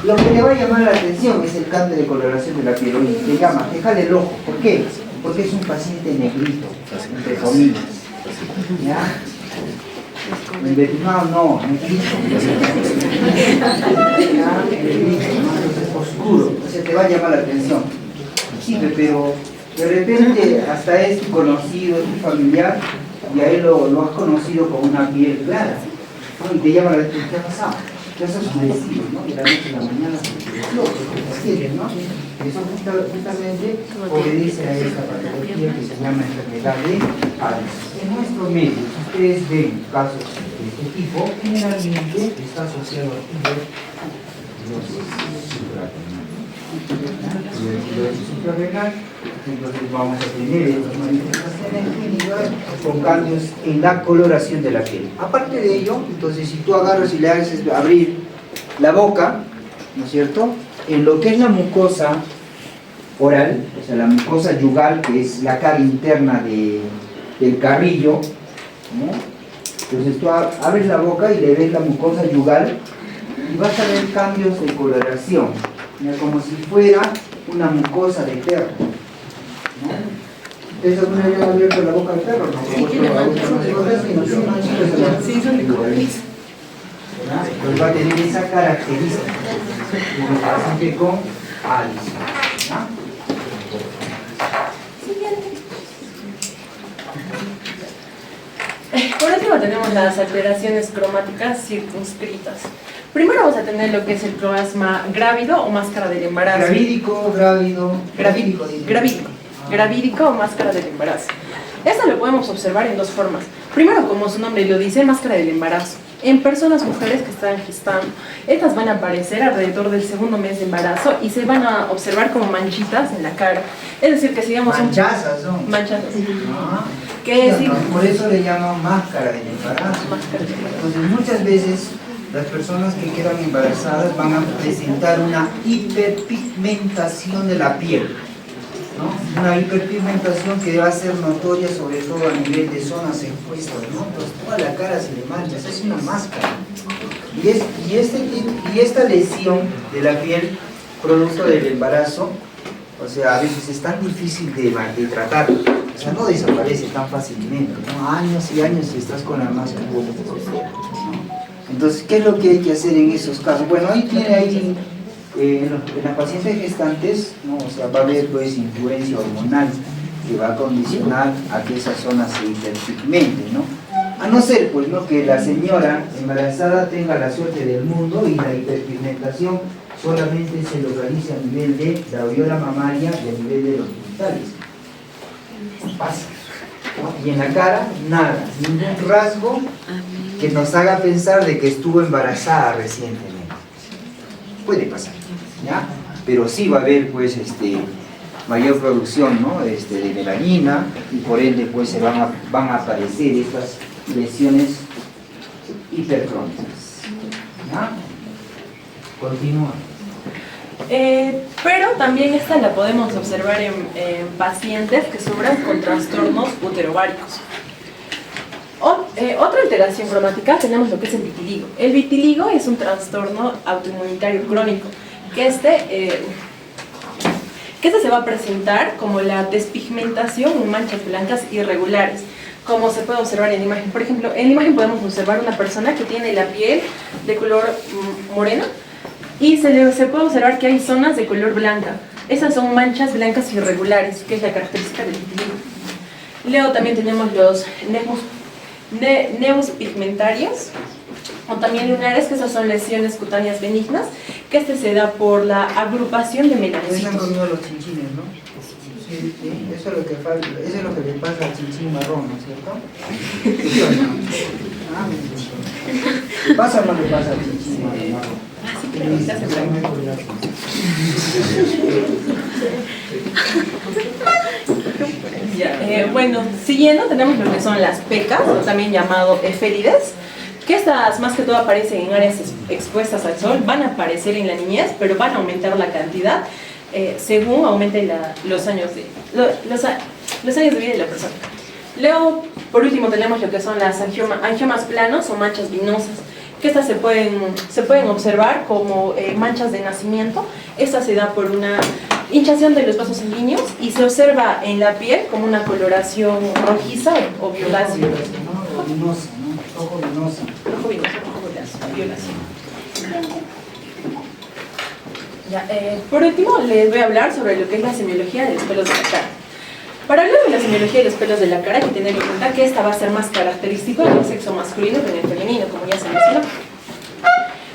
lo que le va a llamar la atención es el cambio de coloración de la piel. Oye, le llama, déjale el ojo. ¿Por qué? Porque es un paciente negrito, entre comillas. ¿Ya? En Vietnam no, negrito. ¿Ya? Negrito, ¿no? Entonces oscuro. Entonces te va a llamar la atención. Sí, pero de repente hasta es tu conocido, es tu familiar, y a él lo has conocido con una piel clara, ¿no? Y te llama la atención, ¿qué ha pasado? ¿Qué has oscurecido, no? De la noche a la mañana, ¿no? Eso justamente obedece a esta patología que se llama enfermedad de Addison. En nuestro medio, si ustedes ven casos de este tipo, generalmente está asociado a tuberculosis suprarrenal. Entonces vamos a tener estas manifestaciones clínicas con cambios en la coloración de la piel. Aparte de ello, entonces si tú agarras y le haces abrir la boca, ¿no es cierto?, en lo que es la mucosa oral, o sea la mucosa yugal, que es la cara interna del carrillo, ¿no? Entonces tú abres la boca y le ves la mucosa yugal y vas a ver cambios de coloración, ¿no? Como si fuera una mucosa de perro, ¿no? ¿Ustedes alguna vez han abierto la boca del perro? ¿No? Sí, son de colores. Pues va a tener esa característica, como paciente con Addison, ¿no? Por último tenemos las alteraciones cromáticas circunscritas. Primero vamos a tener lo que es el croasma grávido o máscara del embarazo. Gravídico, Gravídico o máscara del embarazo. Esto lo podemos observar en dos formas. Primero, como su nombre lo dice, máscara del embarazo. En personas, mujeres que están gestando, estas van a aparecer alrededor del segundo mes de embarazo y se van a observar como manchitas en la cara. Es decir, que sigamos manchazas son. Manchazas. Ah, Que no, por eso le llaman máscara del embarazo. Entonces, muchas veces las personas que quedan embarazadas van a presentar una hiperpigmentación de la piel, ¿no? Una hiperpigmentación que va a ser notoria sobre todo a nivel de zonas expuestas, ¿no? Entonces toda la cara se le mancha, es una máscara. Y esta lesión de la piel, producto del embarazo, o sea, a veces es tan difícil de tratar, o sea, no desaparece tan fácilmente, ¿no? Años y años y estás con la máscara, ¿no? Entonces, ¿qué es lo que hay que hacer en esos casos? Bueno, ahí tiene en las pacientes gestantes, ¿no? O sea, va a haber pues influencia hormonal que va a condicionar a que esa zona se hiperpigmente, ¿no? A no ser pues, ¿no?, que la señora embarazada tenga la suerte del mundo y la hiperpigmentación solamente se localiza a nivel de la aureola mamaria y a nivel de los genitales. Pasa, ¿no? Y en la cara, nada, ningún rasgo que nos haga pensar de que estuvo embarazada recientemente. Puede pasar, ¿ya? Pero sí va a haber pues mayor producción, ¿no?, de melanina, y por ende pues se van a aparecer estas lesiones hipercrónicas, ¿ya? Continúa. Pero también esta la podemos observar en pacientes que sufren con trastornos uterováricos. Otra alteración cromática tenemos lo que es el vitiligo. El vitiligo es un trastorno autoinmunitario crónico que este se va a presentar como la despigmentación en manchas blancas irregulares, como se puede observar en la imagen. Por ejemplo, en la imagen podemos observar una persona que tiene la piel de color moreno y se puede observar que hay zonas de color blanca. Esas son manchas blancas irregulares, que es la característica del vitiligo. Luego también tenemos los neus pigmentarios o también lunares, que esas son lesiones cutáneas benignas, que se da por la agrupación de Se han melanocitos. comido los chinchines, ¿no? Eso es lo que falta, eso es lo que le pasa al chinchín marrón, ¿no es cierto? ¿Sí o no? Ah, ¿le pasa o no le pasa al chinchín marrón? Así que lo se hace ya, bueno, siguiendo tenemos lo que son las pecas, o también llamado eférides, que estas más que todo aparecen en áreas expuestas al sol, van a aparecer en la niñez, pero van a aumentar la cantidad según aumenten los años de vida de la persona. Luego, por último, tenemos lo que son las angiomas planos o manchas vinosas, que estas se pueden observar como manchas de nacimiento. Esta se da por una hinchazón de los vasos sanguíneos y se observa en la piel como una coloración rojiza o violácea. Vinosa, ¿no? Ojo vinoso. Rojo vinoso, rojo violáceo. Ya, por último, les voy a hablar sobre lo que es la semiología de los pelos de la cara. Para hablar de la semiología de los pelos de la cara hay que tener en cuenta que esta va a ser más característica en el sexo masculino que en el femenino, como ya se mencionó.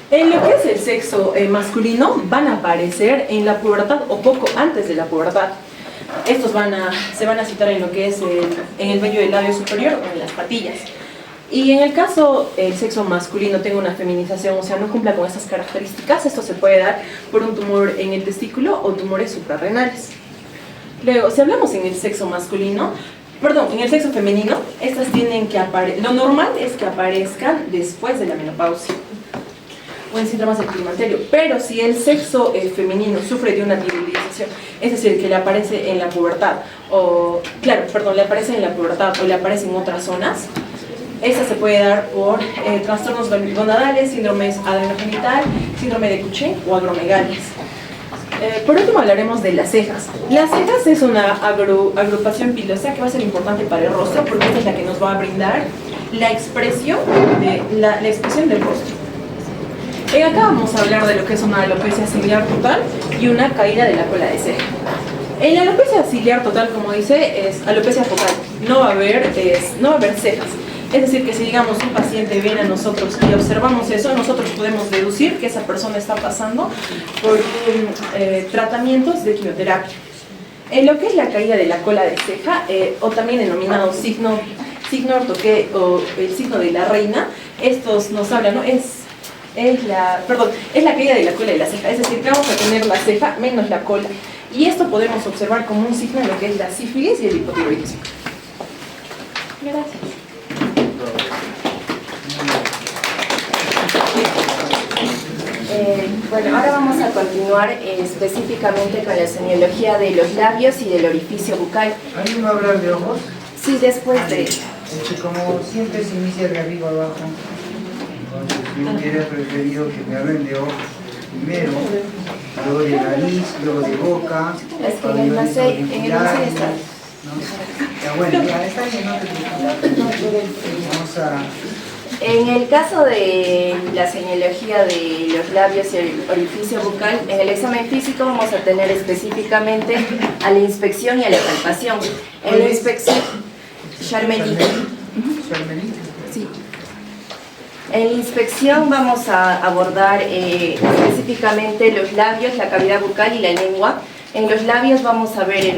En lo que es el sexo masculino van a aparecer en la pubertad o poco antes de la pubertad. Estos se van a citar en lo que es en el vello del labio superior o en las patillas. Y en el caso el sexo masculino tenga una feminización, o sea, no cumpla con estas características, esto se puede dar por un tumor en el testículo o tumores suprarrenales. Luego, si hablamos en el sexo masculino, en el sexo femenino, estas tienen que aparecer, lo normal es que aparezcan después de la menopausia o en síntomas del climaterio, pero si el sexo femenino sufre de una virilización, es decir, que le aparece en la pubertad, le aparece en la pubertad o le aparece en otras zonas, esta se puede dar por trastornos gonadales, síndromes adrenogenital, síndrome de Cushing o agromegalias. Por último hablaremos de las cejas. Las cejas es una agrupación pilosa que va a ser importante para el rostro porque esta es la que nos va a brindar la expresión del rostro. Acá vamos a hablar de lo que es una alopecia ciliar total y una caída de la cola de ceja. En la alopecia ciliar total, como dice, es alopecia focal, no va a haber cejas. Es decir, que si digamos un paciente viene a nosotros y observamos eso, nosotros podemos deducir que esa persona está pasando por tratamientos de quimioterapia. En lo que es la caída de la cola de ceja, o también denominado signo ortoque o el signo de la reina, estos nos hablan, ¿no? Es la caída de la cola de la ceja, es decir, que vamos a tener la ceja menos la cola. Y esto podemos observar como un signo en lo que es la sífilis y el hipotiroidismo. Gracias. Bueno, ahora vamos a continuar específicamente con la semiología de los labios y del orificio bucal. ¿Alguien va a hablar de ojos? Sí, después de... Como siempre se inicia de arriba abajo, entonces yo hubiera preferido que me hablen de ojos primero, luego de nariz, luego de boca. Es que en el MASEI está. Ya bueno, ya está bien, no te preocupes. Vamos a... En el caso de la semiología de los labios y el orificio bucal, en el examen físico vamos a tener específicamente a la inspección y a la palpación. En la inspección, Charmelita. ¿Charmelita? Sí. En la inspección vamos a abordar específicamente los labios, la cavidad bucal y la lengua. En los labios vamos a ver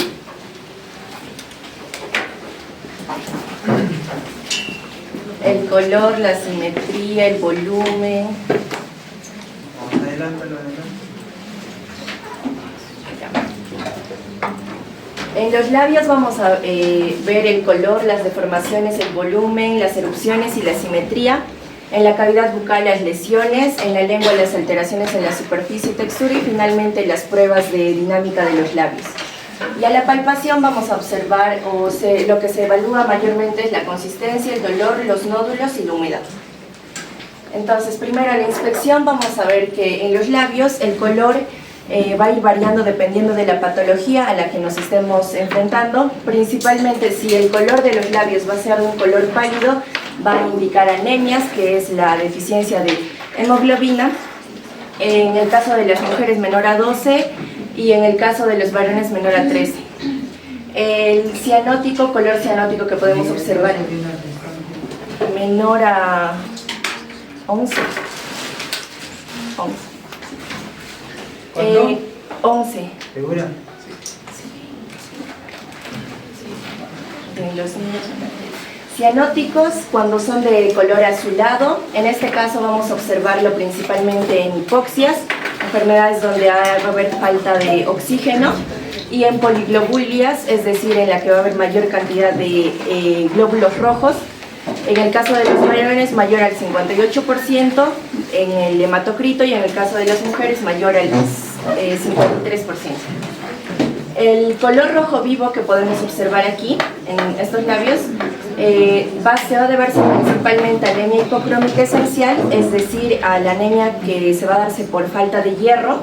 el color, la simetría, el volumen. Adelántalo, adelante. En los labios vamos a ver el color, las deformaciones, el volumen, las erupciones y la simetría. En la cavidad bucal las lesiones, en la lengua las alteraciones en la superficie y textura y finalmente las pruebas de dinámica de los labios. Y a la palpación vamos a observar, lo que se evalúa mayormente es la consistencia, el dolor, los nódulos y la humedad. Entonces, primero en la inspección vamos a ver que en los labios el color va a ir variando dependiendo de la patología a la que nos estemos enfrentando. Principalmente si el color de los labios va a ser de un color pálido, va a indicar anemias, que es la deficiencia de hemoglobina. En el caso de las mujeres menor a 12 y en el caso de los varones menor a 13. El cianótico, color cianótico que podemos observar menor a 11. 11. 11. ¿Segura? los niños cianóticos, cuando son de color azulado. En este caso vamos a observarlo principalmente en hipoxias, enfermedades donde va a haber falta de oxígeno, y en poliglobulias, es decir, en la que va a haber mayor cantidad de glóbulos rojos. En el caso de los varones mayor al 58%, en el hematocrito, y en el caso de las mujeres mayor al 53%. El color rojo vivo que podemos observar aquí, en estos labios, se va a deberse principalmente a anemia hipocrómica esencial, es decir, a la anemia que se va a darse por falta de hierro,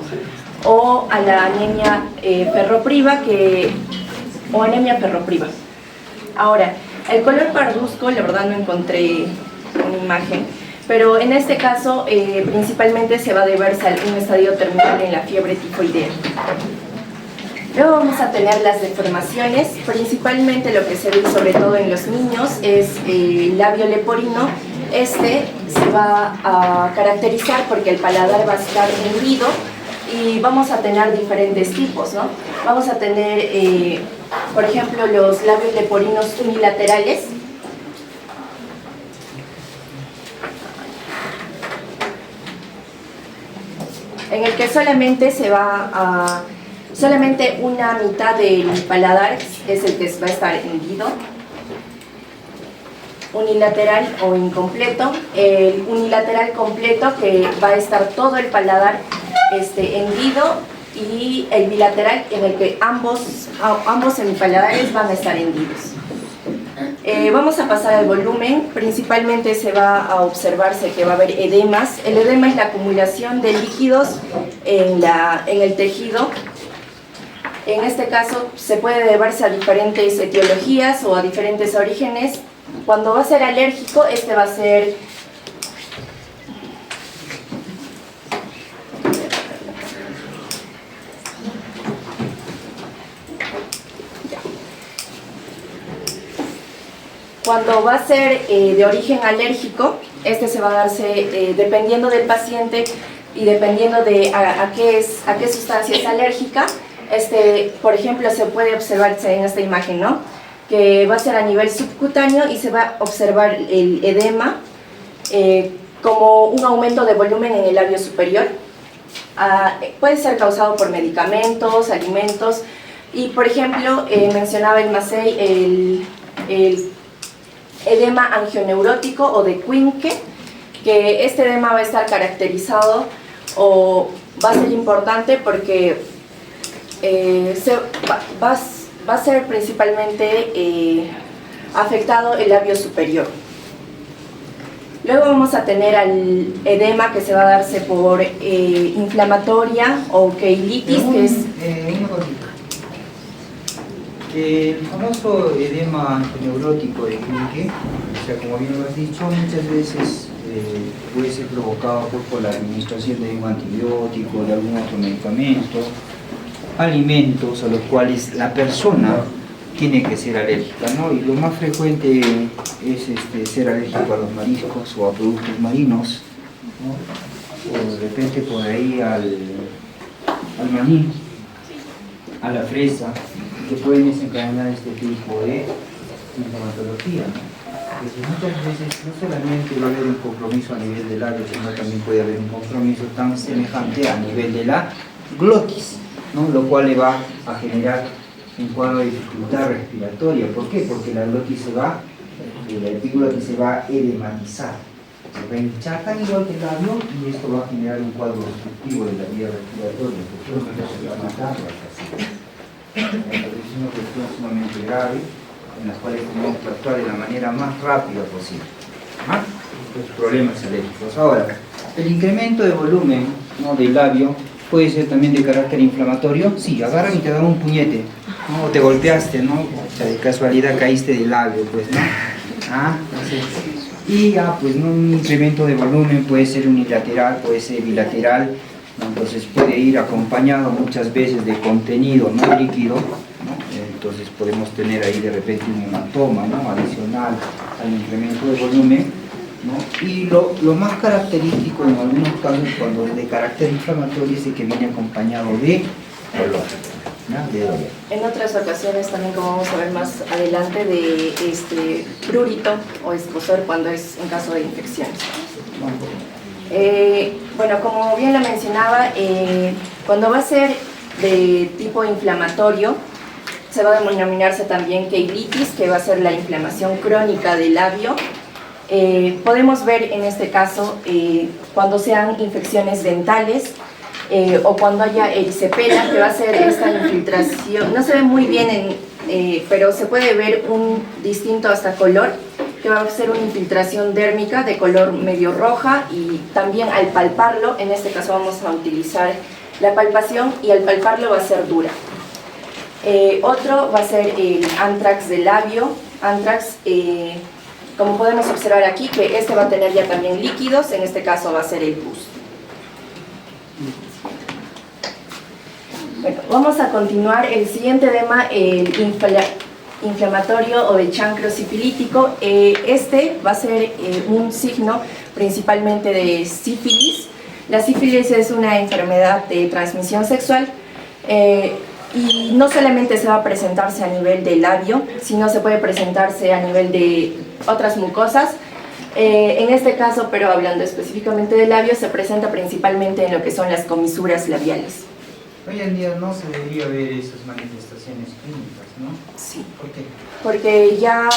o a la anemia ferropriva, o anemia ferropriva. Ahora, el color parduzco, la verdad no encontré una imagen, pero en este caso principalmente se va a deberse a un estadio terminal en la fiebre tifoidea. Luego vamos a tener las deformaciones, principalmente lo que se ve sobre todo en los niños es el labio leporino. Este se va a caracterizar porque el paladar va a estar hendido y vamos a tener diferentes tipos, ¿no? Vamos a tener, por ejemplo, los labios leporinos unilaterales. En el que solamente una mitad del paladar es el que va a estar hendido. Unilateral o incompleto. El unilateral completo, que va a estar todo el paladar hendido, y el bilateral en el que ambos semipaladares van a estar hendidos. Vamos a pasar al volumen. Principalmente se va a observarse que va a haber edemas. El edema es la acumulación de líquidos en el tejido. En este caso se puede deberse a diferentes etiologías o a diferentes orígenes. Cuando va a ser alérgico, este va a ser de origen alérgico, este se va a darse dependiendo del paciente y dependiendo de a qué sustancia es alérgica. Por ejemplo, se puede observarse en esta imagen, ¿no?, que va a ser a nivel subcutáneo y se va a observar el edema como un aumento de volumen en el labio superior. Puede ser causado por medicamentos, alimentos, y por ejemplo, mencionaba el Massey el edema angioneurótico o de Quincke, que este edema va a estar caracterizado o va a ser importante porque va a ser principalmente afectado el labio superior. Luego vamos a tener al edema que se va a darse por inflamatoria o keilitis, que es... Una cosita. El famoso edema neurótico de Quincke, o sea, como bien lo has dicho, muchas veces puede ser provocado por la administración de un antibiótico, de algún otro medicamento, alimentos a los cuales la persona tiene que ser alérgica, ¿no? Y lo más frecuente es ser alérgico a los mariscos o a productos marinos, ¿no? O de repente por ahí al maní, a la fresa, que pueden desencadenar este tipo de sintomatología, ¿no? Porque muchas veces no solamente va a haber un compromiso a nivel del labio, sino también puede haber un compromiso tan semejante a nivel de la glotis, ¿no? Lo cual le va a generar un cuadro de dificultad respiratoria. ¿Por qué? Porque la glotis la epiglotis se va a edematizar, se va a hinchar tan igual que el labio, y esto va a generar un cuadro obstructivo de la vía respiratoria, que se va a matar la paciente. Es una cuestión sumamente grave, en las cuales tenemos que actuar de la manera más rápida posible. Los problemas alérgicos. Ahora, el incremento de volumen, ¿no?, del labio puede ser también de carácter inflamatorio. Sí, agarran y te dan un puñete, ¿no? O te golpeaste, ¿no? O sea, de casualidad caíste del labio, pues, ¿no? Entonces, y pues un incremento de volumen puede ser unilateral, puede ser bilateral, ¿no? Entonces puede ir acompañado muchas veces de contenido no líquido, ¿no? Entonces podemos tener ahí de repente un hematoma, ¿no?, adicional al incremento de volumen, ¿no? Y lo más característico en algunos casos, cuando es de carácter inflamatorio, es el que viene acompañado de dolor. En otras ocasiones también, como vamos a ver más adelante, de prurito o escozor cuando es en caso de infecciones. Bueno, como bien lo mencionaba, cuando va a ser de tipo inflamatorio, se va a denominarse también keilitis, que va a ser la inflamación crónica del labio. Podemos ver en este caso cuando sean infecciones dentales o cuando haya erisipela, que va a ser esta infiltración. No se ve muy bien, pero se puede ver un distinto hasta color, que va a ser una infiltración dérmica de color medio roja, y también al palparlo, en este caso vamos a utilizar la palpación, y al palparlo va a ser dura. Otro va a ser el antrax del labio. Antrax, como podemos observar aquí, que este va a tener ya también líquidos, en este caso va a ser el pus. Bueno, vamos a continuar. El siguiente tema, el inflamatorio o de chancro sifilítico. Este va a ser un signo principalmente de sífilis. La sífilis es una enfermedad de transmisión sexual, y no solamente se va a presentarse a nivel del labio, sino se puede presentarse a nivel de otras mucosas. En este caso, pero hablando específicamente del labio, se presenta principalmente en lo que son las comisuras labiales. Hoy en día no se debería ver esas manifestaciones clínicas, ¿no? Sí. ¿Por qué? Porque ya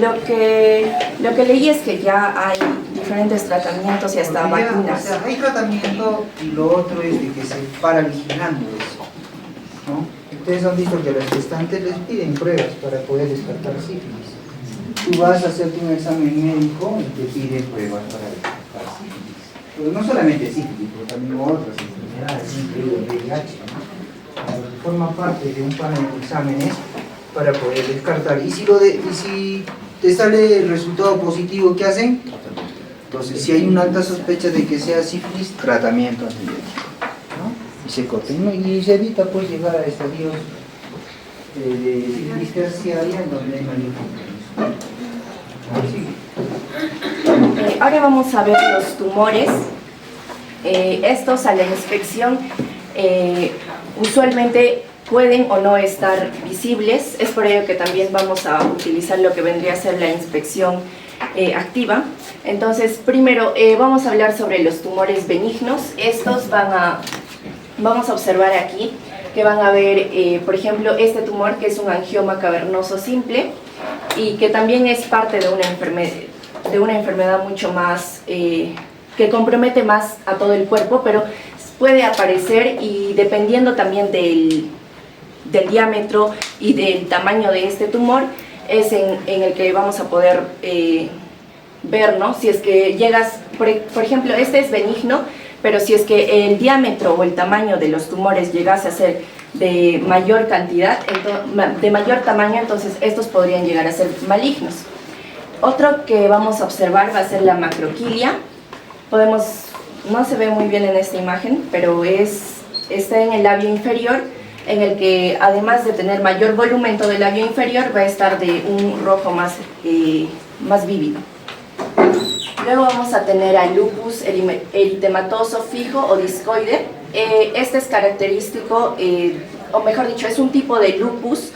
lo que leí es que ya hay diferentes tratamientos y hasta Porque ya, vacunas. o sea, hay tratamiento, y lo otro es de que se para vigilando eso, ¿no? Ustedes han visto que a los gestantes les piden pruebas para poder descartar sífilis. Tú vas a hacerte un examen médico y te piden pruebas para descartar sífilis. Pero no solamente sífilis, pero también otras enfermedades, incluido el VIH, ¿no? Forma parte de un panel de exámenes para poder descartar. Y si te sale el resultado positivo, ¿qué hacen? Entonces, si hay una alta sospecha de que sea sífilis, tratamiento antibiótico, ¿no? Y se corta, ¿no? Y se evita pues llegar a estadios de sífilis terciaria en donde hay mayor compromiso. Ahora vamos a ver los tumores. Estos a la inspección usualmente pueden o no estar visibles. Es por ello que también vamos a utilizar lo que vendría a ser la inspección activa. Entonces, primero vamos a hablar sobre los tumores benignos. Estos vamos a observar aquí que van a ver, por ejemplo, este tumor, que es un angioma cavernoso simple y que también es parte de una enfermedad mucho más que compromete más a todo el cuerpo, pero puede aparecer, y dependiendo también del diámetro y del tamaño de este tumor, es en el que vamos a poder ver, ¿no? Si es que llegas, por ejemplo, este es benigno, pero si es que el diámetro o el tamaño de los tumores llegase a ser de mayor cantidad, de mayor tamaño, entonces estos podrían llegar a ser malignos. Otro que vamos a observar va a ser la macroquilia. No se ve muy bien en esta imagen, pero está en el labio inferior, en el que además de tener mayor volumen todo el labio inferior, va a estar de un rojo más vívido. Luego vamos a tener al lupus eritematoso fijo o discoide. Este es característico, o mejor dicho, es un tipo de lupus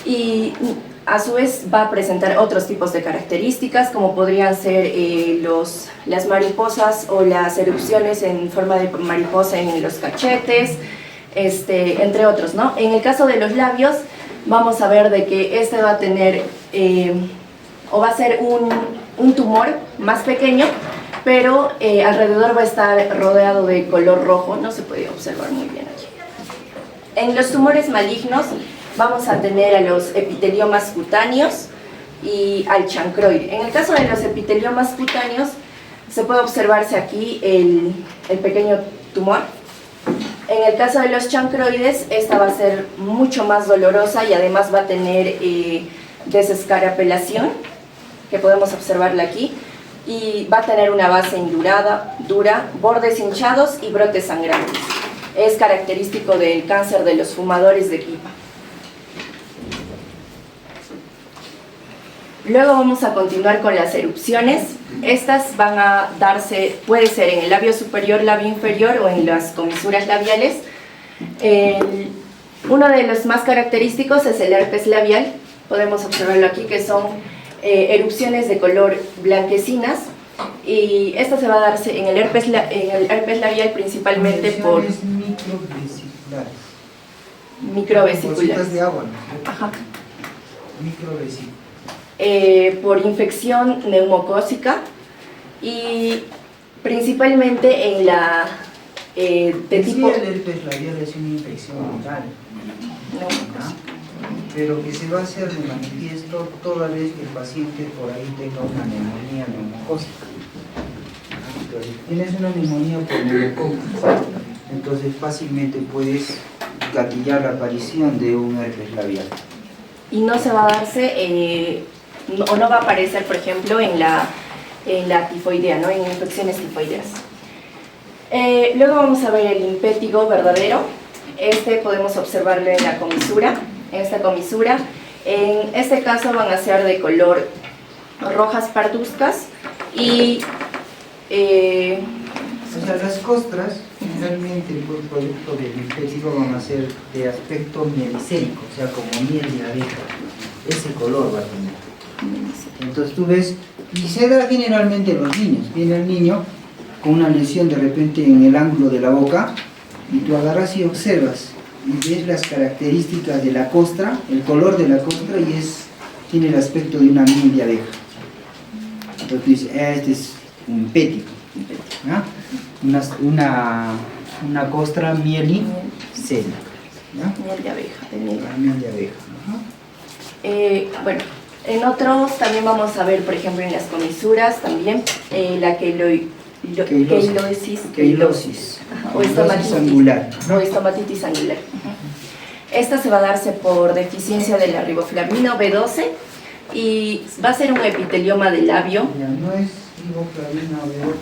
y a su vez va a presentar otros tipos de características, como podrían ser las mariposas o las erupciones en forma de mariposa en los cachetes, entre otros, ¿no? En el caso de los labios, vamos a ver de que este va a tener, o va a ser un tumor más pequeño, pero alrededor va a estar rodeado de color rojo, no se puede observar muy bien aquí. En los tumores malignos vamos a tener a los epiteliomas cutáneos y al chancroide. En el caso de los epiteliomas cutáneos, se puede observarse aquí el pequeño tumor. En el caso de los chancroides, esta va a ser mucho más dolorosa y además va a tener desescarapelación, que podemos observarla aquí, y va a tener una base indurada, dura, bordes hinchados y brotes sangrantes. Es característico del cáncer de los fumadores de pipa. Luego vamos a continuar con las erupciones. Estas van a darse, puede ser en el labio superior, labio inferior o en las comisuras labiales. Uno de los más característicos es el herpes labial. Podemos observarlo aquí, que son erupciones de color blanquecinas. Y esto se va a darse en el herpes labial principalmente por microvesiculares. microvesiculares. Bolsitas de agua, ¿no? Ajá. Microvesiculares. Por infección neumocócica y principalmente en la de Sí, tipo el herpes labial es una infección viral, neumocócica. pero que se va a hacer de manifiesto toda vez que el paciente por ahí tenga una neumonía neumocócica. Entonces, tienes una neumonía por neumococcus, entonces fácilmente puedes gatillar la aparición de un herpes labial. Y no se va a darse o no va a aparecer, por ejemplo, en la tifoidea, ¿no? En infecciones tifoideas. Luego vamos a ver el impétigo verdadero. Este podemos observarlo en la comisura. En esta comisura, en este caso van a ser de color rojas parduzcas y O sea, las costras, generalmente por producto del impétigo van a ser de aspecto mielicénico, o sea, como miel de abeja. Ese color va a tener. Entonces tú ves, y se da generalmente en los niños. Viene el niño con una lesión de repente en el ángulo de la boca, y tú agarras y observas, y ves las características de la costra, el color de la costra, y tiene el aspecto de una miel de abeja. Entonces tú dices, este es un impético. ¿Ah? Una costra mielicénica. miel de abeja. Miel de abeja. Ajá. Bueno, en otros también vamos a ver, por ejemplo, en las comisuras también la Queilosis. Ajá, o estomatitis angular. o estomatitis angular. Esta se va a darse por deficiencia de la riboflavina B12 y va a ser un epitelioma del labio. Ya, no es riboflavina B2,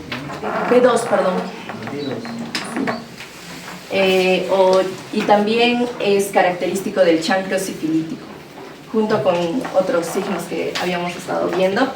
B2, perdón. B2. Y también es característico del chancro sifilítico, junto con otros signos que habíamos estado viendo.